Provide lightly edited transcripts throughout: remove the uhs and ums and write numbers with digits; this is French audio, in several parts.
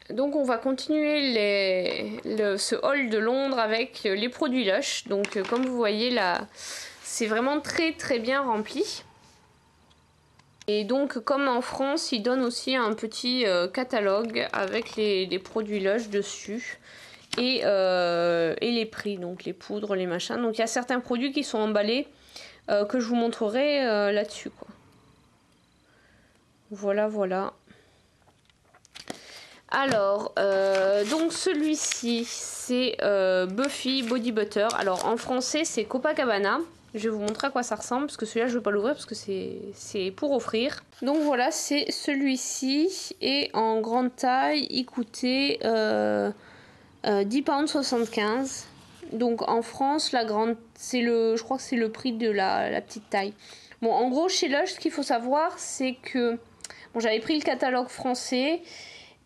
Donc on va continuer ce haul de Londres avec les produits Lush. Donc comme vous voyez là, c'est vraiment très très bien rempli. Et donc comme en France, ils donnent aussi un petit catalogue avec les produits Lush dessus. Et les prix, donc les poudres, les machins. Donc il y a certains produits qui sont emballés que je vous montrerai là-dessus, quoi. Voilà, voilà. Alors, donc celui-ci, c'est Buffy Body Butter. Alors en français, c'est Copacabana. Je vais vous montrer à quoi ça ressemble, parce que celui-là, je ne vais pas l'ouvrir, parce que c'est pour offrir. Donc voilà, c'est celui-ci. Et en grande taille, il coûtait 10,75 £. Donc en France, la grande, je crois que c'est le prix de la petite taille. Bon, en gros, chez Lush, ce qu'il faut savoir, c'est que... Bon, j'avais pris le catalogue français...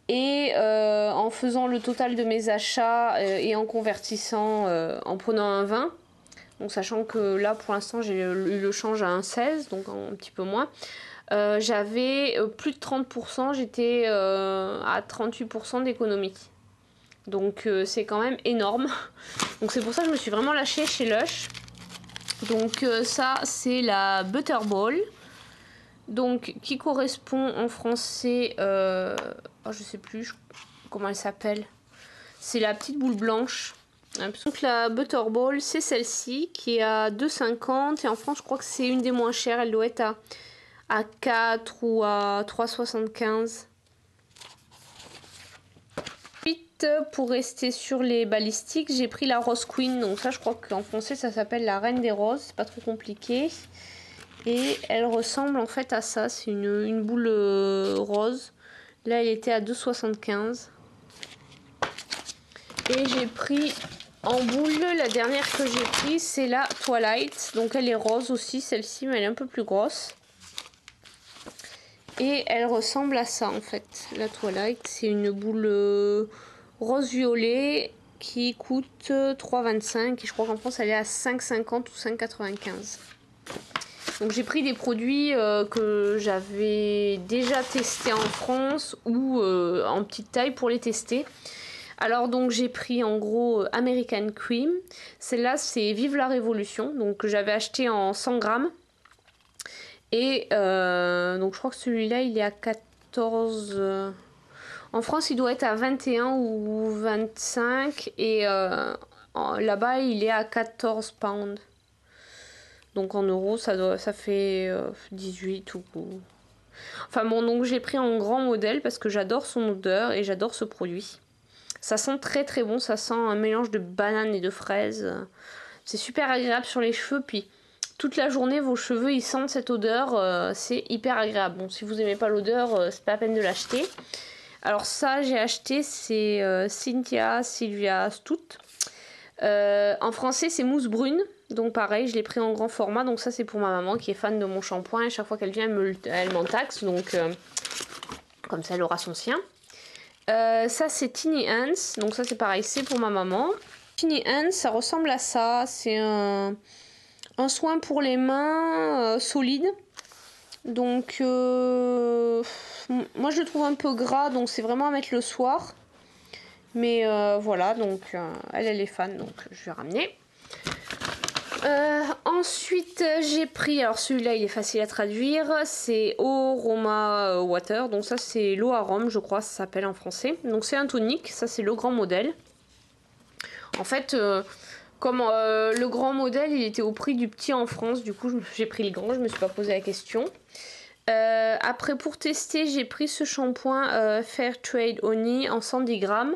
Et en faisant le total de mes achats et en convertissant, en prenant un 20, donc sachant que là pour l'instant j'ai eu le change à 1,16, donc un petit peu moins, j'avais plus de 30%, j'étais à 38% d'économie. Donc c'est quand même énorme. Donc c'est pour ça que je me suis vraiment lâchée chez Lush. Donc ça c'est la Butterball. Donc, qui correspond en français, oh, je sais plus comment elle s'appelle. C'est la petite boule blanche. Donc, la Butterball, c'est celle-ci qui est à 2,50 et en France, je crois que c'est une des moins chères. Elle doit être à 4 ou à 3,75. Ensuite, pour rester sur les balistiques, j'ai pris la Rose Queen. Donc, ça, je crois qu'en français, ça s'appelle la Reine des Roses. C'est pas trop compliqué. Et elle ressemble en fait à ça, c'est une boule rose. Là elle était à 2,75. Et j'ai pris en boule, la dernière que j'ai prise c'est la Twilight. Donc elle est rose aussi celle-ci, mais elle est un peu plus grosse. Et elle ressemble à ça en fait, la Twilight. C'est une boule rose-violet qui coûte 3,25. Et je crois qu'en France elle est à 5,50 ou 5,95. Donc j'ai pris des produits que j'avais déjà testés en France ou en petite taille pour les tester. Alors donc j'ai pris en gros American Cream. Celle-là c'est Vive la Révolution. Donc j'avais acheté en 100 grammes. Et donc je crois que celui-là il est à 14... En France il doit être à 21 ou 25. Et là-bas il est à 14 pounds. Donc en euros, ça fait 18 ou... Enfin bon, donc j'ai pris en grand modèle parce que j'adore son odeur et j'adore ce produit. Ça sent très très bon, ça sent un mélange de banane et de fraises. C'est super agréable sur les cheveux, puis toute la journée vos cheveux ils sentent cette odeur, c'est hyper agréable. Bon, si vous aimez pas l'odeur, c'est pas la peine de l'acheter. Alors ça, j'ai acheté, c'est Cynthia Sylvia Stout. En français, c'est mousse brune. Donc pareil, je l'ai pris en grand format. Donc ça, c'est pour ma maman qui est fan de mon shampoing. Et chaque fois qu'elle vient, elle m'en taxe. Donc comme ça, elle aura son sien. Ça, c'est Tiny Hands. Donc ça, c'est pareil, c'est pour ma maman. Tiny Hands, ça ressemble à ça. C'est un soin pour les mains solide. Donc moi, je le trouve un peu gras. Donc c'est vraiment à mettre le soir. Mais voilà, donc elle est fan, donc je vais ramener. Ensuite, j'ai pris, alors celui-là, il est facile à traduire, c'est Aroma Water. Donc ça, c'est l'eau arôme, je crois, ça s'appelle en français. Donc c'est un tonique, ça c'est le grand modèle. En fait, comme le grand modèle, il était au prix du petit en France, du coup, j'ai pris le grand, je me suis pas posé la question. Après, pour tester, j'ai pris ce shampoing Fairtrade Honey en 110 grammes.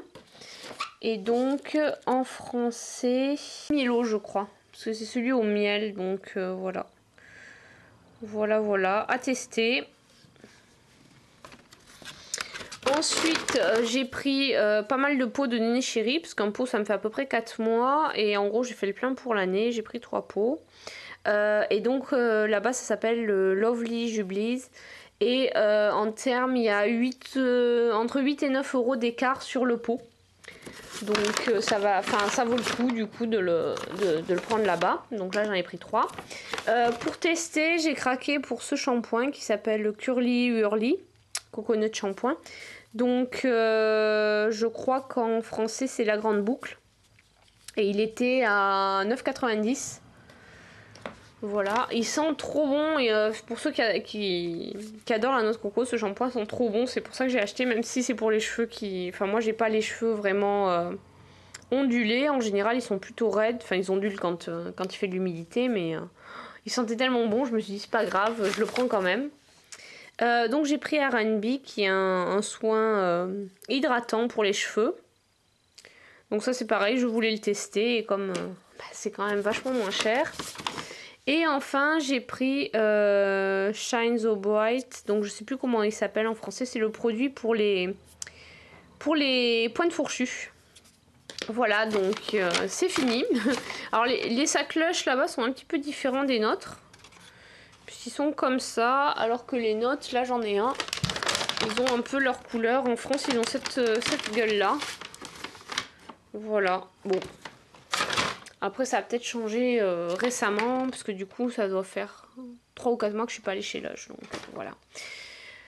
Et donc en français, Mielo je crois, parce que c'est celui au miel, donc voilà. Voilà, à tester. Ensuite, j'ai pris pas mal de pots de Néné Chéri, parce qu'un pot ça me fait à peu près 4 mois. Et en gros, j'ai fait le plein pour l'année, j'ai pris 3 pots. Et donc là-bas, ça s'appelle le Lovely Jublies. Et en termes, il y a entre 8 et 9 euros d'écart sur le pot. Donc ça vaut le coup du coup de le prendre là-bas. Donc là j'en ai pris 3. Pour tester, j'ai craqué pour ce shampoing qui s'appelle le Curly Hurly Coconut Shampoing. Donc je crois qu'en français c'est la grande boucle. Et il était à 9,90 €. Voilà, il sent trop bon et pour ceux qui adorent la noix de coco, ce shampoing sent trop bon, c'est pour ça que j'ai acheté, même si c'est pour les cheveux qui... Enfin moi j'ai pas les cheveux vraiment ondulés, en général ils sont plutôt raides, enfin ils ondulent quand il fait de l'humidité, mais ils sentaient tellement bon, je me suis dit c'est pas grave, je le prends quand même. Donc j'ai pris R&B qui est un soin hydratant pour les cheveux. Donc ça c'est pareil, je voulais le tester et comme c'est quand même vachement moins cher. Et enfin, j'ai pris Shine So Bright. Donc, je sais plus comment il s'appelle en français. C'est le produit pour les pointes fourchues. Voilà, donc c'est fini. Alors, les sacs-lush là-bas sont un petit peu différents des nôtres. Puisqu'ils sont comme ça. Alors que les nôtres, là, j'en ai un. Ils ont un peu leur couleur. En France, ils ont cette gueule-là. Voilà. Bon. Après, ça a peut-être changé récemment, parce que du coup, ça doit faire 3 ou 4 mois que je suis pas allée chez Lush. Donc voilà.